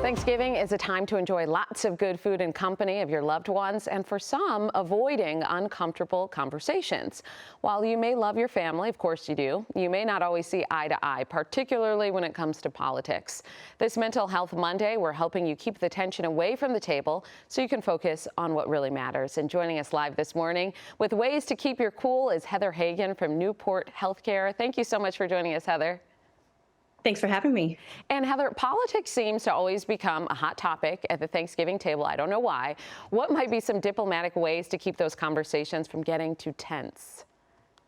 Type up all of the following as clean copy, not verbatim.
Thanksgiving is a time to enjoy lots of good food and company of your loved ones, and for some, avoiding uncomfortable conversations. While you may love your family, of course you do, you may not always see eye to eye, particularly when it comes to politics. This Mental Health Monday, we're helping you keep the tension away from the table so you can focus on what really matters. And joining us live this morning with ways to keep your cool is Heather Hagen from Newport Healthcare. Thank you so much for joining us, Heather. Thanks for having me. And Heather, politics seems to always become a hot topic at the Thanksgiving table. I don't know why. What might be some diplomatic ways to keep those conversations from getting too tense?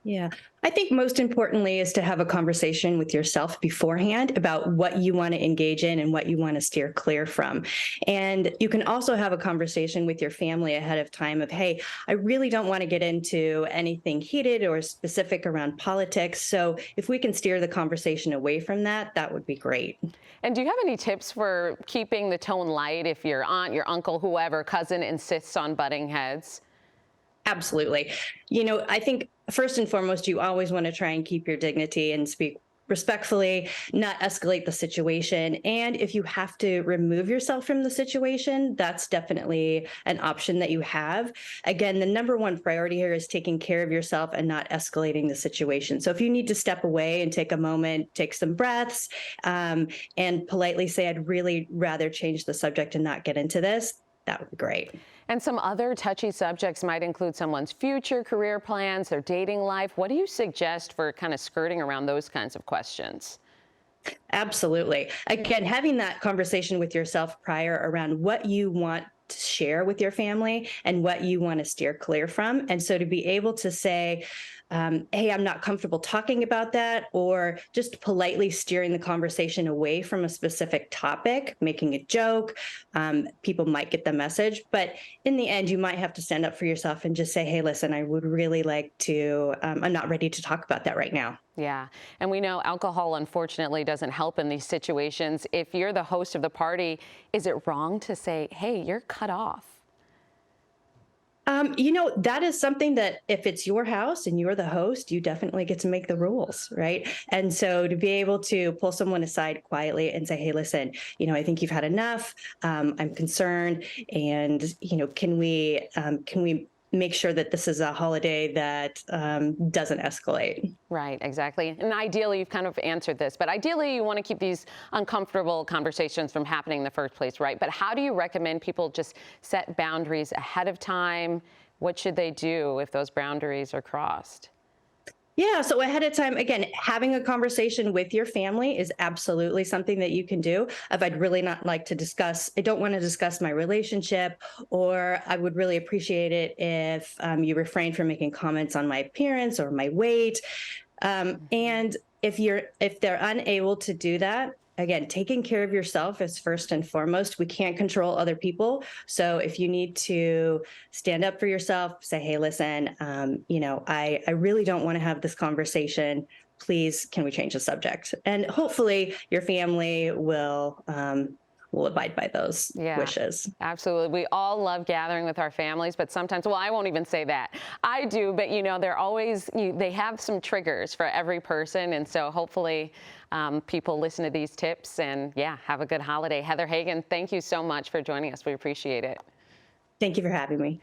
Yeah, I think most importantly is to have a conversation with yourself beforehand about what you want to engage in and what you want to steer clear from. And you can also have a conversation with your family ahead of time of, hey, I really don't want to get into anything heated or specific around politics. So if we can steer the conversation away from that, that would be great. And do you have any tips for keeping the tone light if your aunt, your uncle, whoever, cousin insists on butting heads? Absolutely. I think first and foremost, you always want to try and keep your dignity and speak respectfully, not escalate the situation. And if you have to remove yourself from the situation, that's definitely an option that you have. Again, the number one priority here is taking care of yourself and not escalating the situation. So if you need to step away and take a moment, take some breaths, and politely say, I'd really rather change the subject and not get into this, that would be great. And some other touchy subjects might include someone's future career plans, their dating life. What do you suggest for kind of skirting around those kinds of questions? Absolutely. Again, having that conversation with yourself prior around what you want to share with your family and what you want to steer clear from. And so to be able to say, hey, I'm not comfortable talking about that, or just politely steering the conversation away from a specific topic, making a joke. People might get the message, but in the end, you might have to stand up for yourself and just say, hey, listen, I would really like to, I'm not ready to talk about that right now. Yeah, and we know alcohol, unfortunately, doesn't help in these situations. If you're the host of the party, is it wrong to say, hey, you're cut off? That is something that if it's your house and you're the host, you definitely get to make the rules, right? And so to be able to pull someone aside quietly and say, hey, listen, I think you've had enough. I'm concerned. And, can we make sure that this is a holiday that doesn't escalate? Right, exactly. And ideally, you've kind of answered this, but ideally you want to keep these uncomfortable conversations from happening in the first place, right? But how do you recommend people just set boundaries ahead of time? What should they do if those boundaries are crossed? Yeah, so ahead of time, again, having a conversation with your family is absolutely something that you can do. If I'd really not like to discuss, I don't want to discuss my relationship, or I would really appreciate it if you refrain from making comments on my appearance or my weight. And if they're unable to do that, again, taking care of yourself is first and foremost. We can't control other people. So if you need to stand up for yourself, say, hey, listen, I really don't want to have this conversation. Please, can we change the subject? And hopefully your family will abide by those wishes. Absolutely. We all love gathering with our families, but sometimes, well, I won't even say that. I do, but they're always, they have some triggers for every person. And so hopefully people listen to these tips and have a good holiday. Heather Hagen, thank you so much for joining us. We appreciate it. Thank you for having me.